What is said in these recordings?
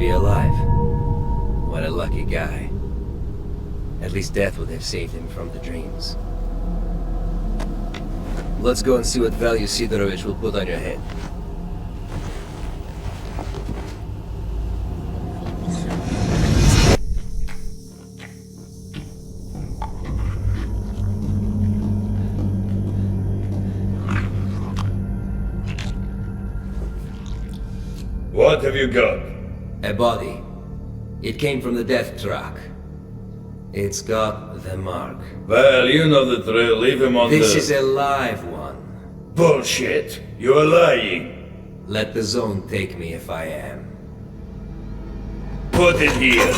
be alive. What a lucky guy. At least death would have saved him from the dreams. Let's go and see what value Sidorovich will put on your head. What have you got? A body. It came from the death truck. It's got the mark. Well, you know the drill. Leave him on This is a live one. Bullshit! You are lying! Let the zone take me if I am. Put it here!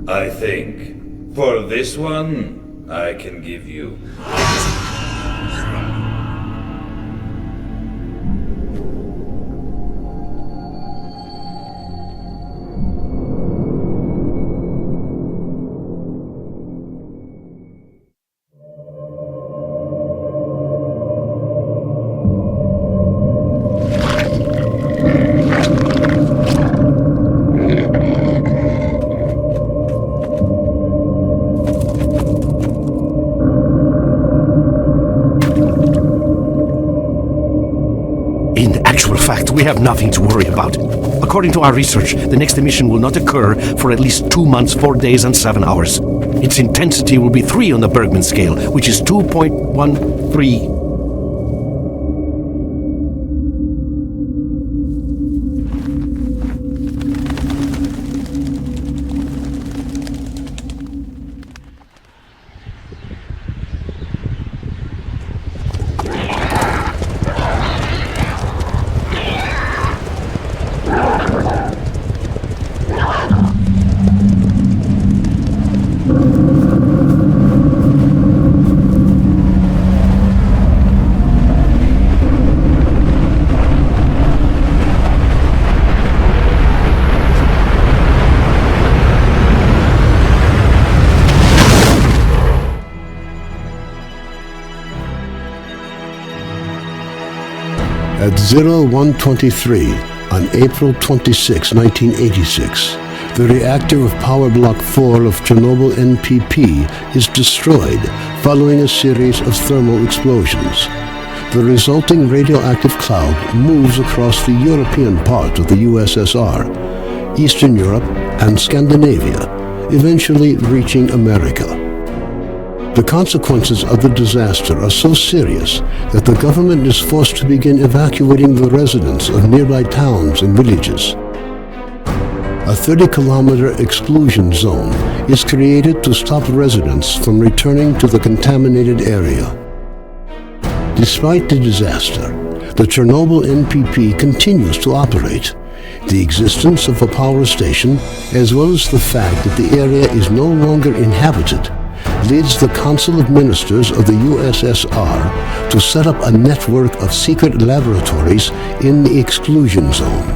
I think, for this one, I can give you... We have nothing to worry about. According to our research, the next emission will not occur for at least 2 months, 4 days, and 7 hours. Its intensity will be 3 on the Bergman scale, which is 2.13. At 0123 on April 26, 1986, the reactor of Power Block 4 of Chernobyl NPP is destroyed following a series of thermal explosions. The resulting radioactive cloud moves across the European part of the USSR, Eastern Europe, and Scandinavia, eventually reaching America. The consequences of the disaster are so serious that the government is forced to begin evacuating the residents of nearby towns and villages. A 30-kilometer exclusion zone is created to stop residents from returning to the contaminated area. Despite the disaster, the Chernobyl NPP continues to operate. The existence of a power station, as well as the fact that the area is no longer inhabited, leads the Council of Ministers of the USSR to set up a network of secret laboratories in the exclusion zone.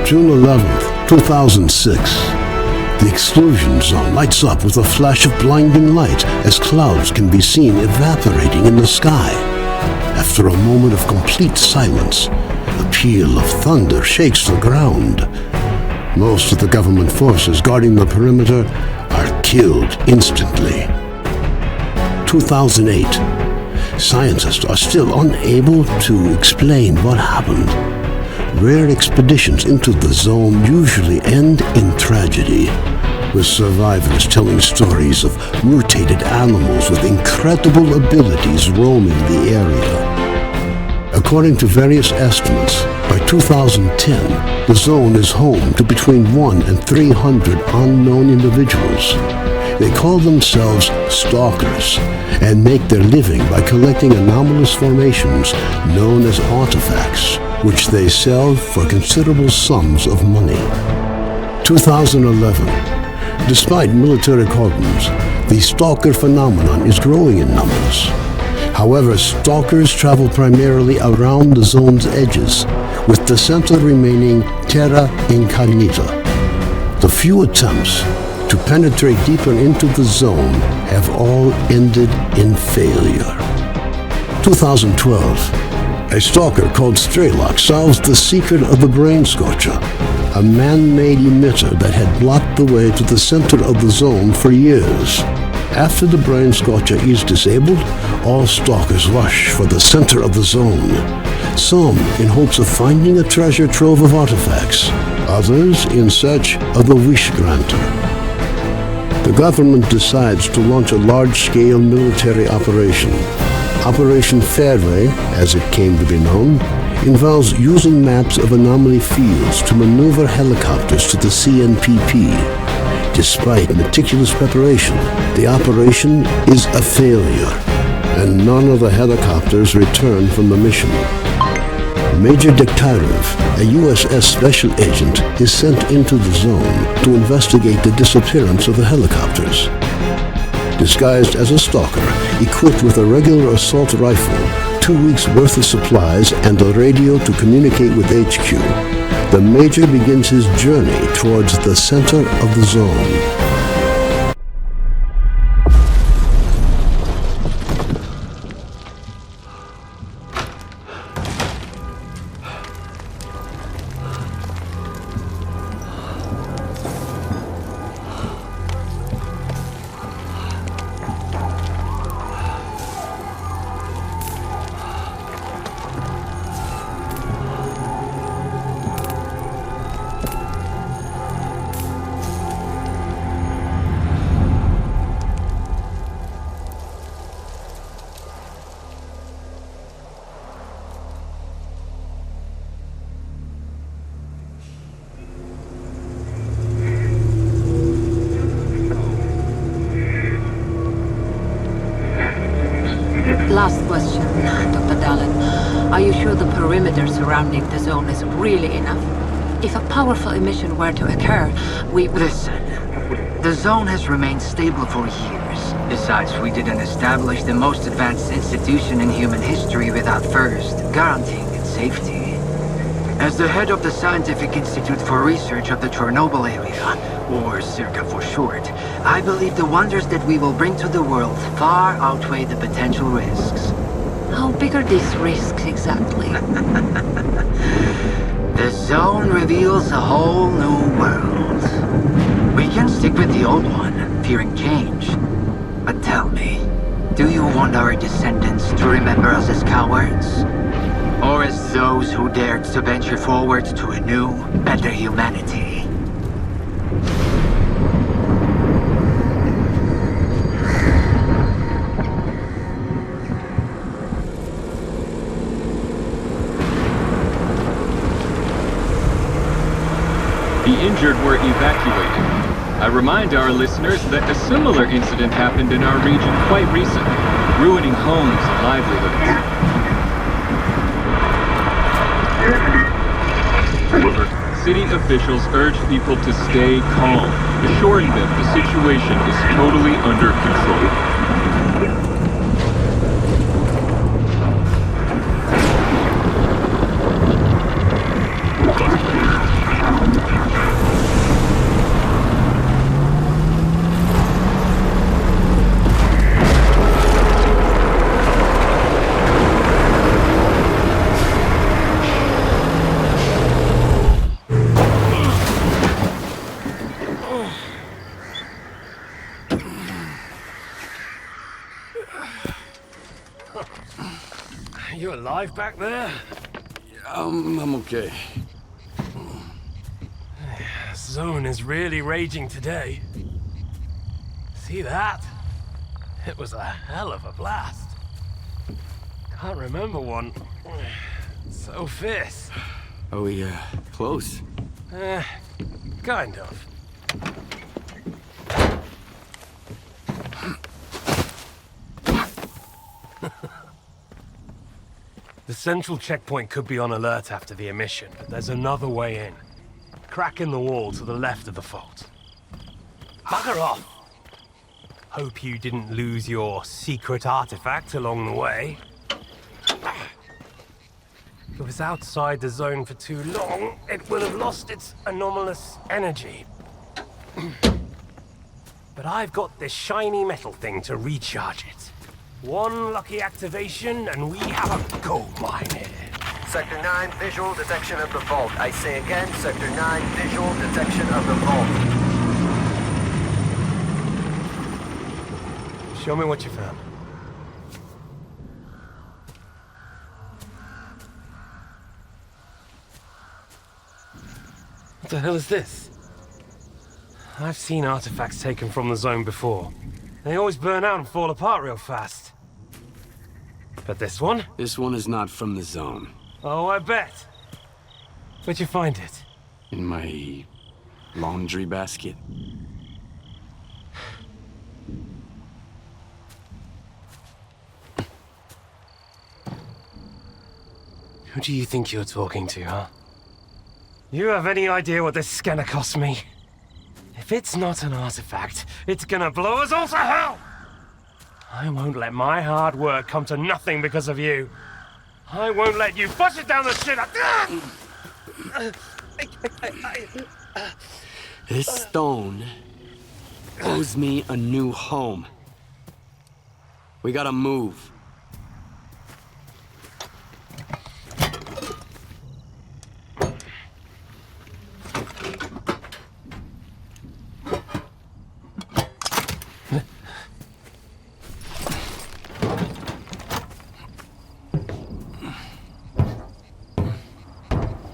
June 11, 2006. The exclusion zone lights up with a flash of blinding light as clouds can be seen evaporating in the sky. After a moment of complete silence, a peal of thunder shakes the ground. Most of the government forces guarding the perimeter are killed instantly. 2008. Scientists are still unable to explain what happened. Rare expeditions into the zone usually end in tragedy, with survivors telling stories of mutated animals with incredible abilities roaming the area. According to various estimates, by 2010, the zone is home to between 1 and 300 unknown individuals. They call themselves stalkers and make their living by collecting anomalous formations known as artifacts, which they sell for considerable sums of money. 2011. Despite military cordons, the stalker phenomenon is growing in numbers. However, stalkers travel primarily around the zone's edges, with the center remaining terra incognita. The few attempts to penetrate deeper into the zone have all ended in failure. 2012. A stalker called S.T.A.L.K.E.R solves the secret of the brain scorcher, a man-made emitter that had blocked the way to the center of the zone for years. After the brain scorcher is disabled, all stalkers rush for the center of the zone. Some in hopes of finding a treasure trove of artifacts, others in search of the wish granter. The government decides to launch a large-scale military operation. Operation Fairway, as it came to be known, involves using maps of anomaly fields to maneuver helicopters to the CNPP. Despite meticulous preparation, the operation is a failure, and none of the helicopters return from the mission. Major Dektyrev, a USS special agent, is sent into the zone to investigate the disappearance of the helicopters. Disguised as a stalker, equipped with a regular assault rifle, 2 weeks' worth of supplies, and a radio to communicate with HQ, the Major begins his journey towards the center of the zone. Last question, Dr. Dallin. Are you sure the perimeter surrounding the zone is really enough? If a powerful emission were to occur, we would... Listen, the zone has remained stable for years. Besides, we didn't establish the most advanced institution in human history without first guaranteeing its safety. As the head of the Scientific Institute for Research of the Chornobyl area, or CERCA for short, I believe the wonders that we will bring to the world far outweigh the potential risks. How big are these risks exactly? The zone reveals a whole new world. We can stick with the old one, fearing change. But tell me, do you want our descendants to remember us as cowards? Or as those who dared to venture forward to a new, better humanity? The injured were evacuated. I remind our listeners that a similar incident happened in our region quite recently, ruining homes and livelihoods. City officials urge people to stay calm, assuring them the situation is totally under control. You alive back there? I'm okay. Zone is really raging today. See that? It was a hell of a blast. Can't remember one so fierce. Are we, close? Kind of. The central checkpoint could be on alert after the emission, but there's another way in. Crack in the wall to the left of the fault. Bugger off! Hope you didn't lose your secret artifact along the way. If it was outside the zone for too long, it will have lost its anomalous energy. but I've got this shiny metal thing to recharge it. One lucky activation, and we have a gold mine here. Sector 9, visual detection of the vault. I say again, Sector 9, visual detection of the vault. Show me what you found. What the hell is this? I've seen artifacts taken from the zone before. They always burn out and fall apart real fast. But this one? This one is not from the zone. Oh, I bet. Where'd you find it? In my laundry basket. Who do you think you're talking to, huh? You have any idea what this scanner cost me? If it's not an artifact, it's gonna blow us all to hell! I won't let my hard work come to nothing because of you. I won't let you push it down the shit. This stone owes me a new home. We gotta move.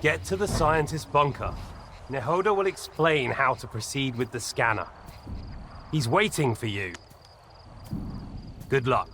Get to the scientist's bunker. Nehoda will explain how to proceed with the scanner. He's waiting for you. Good luck.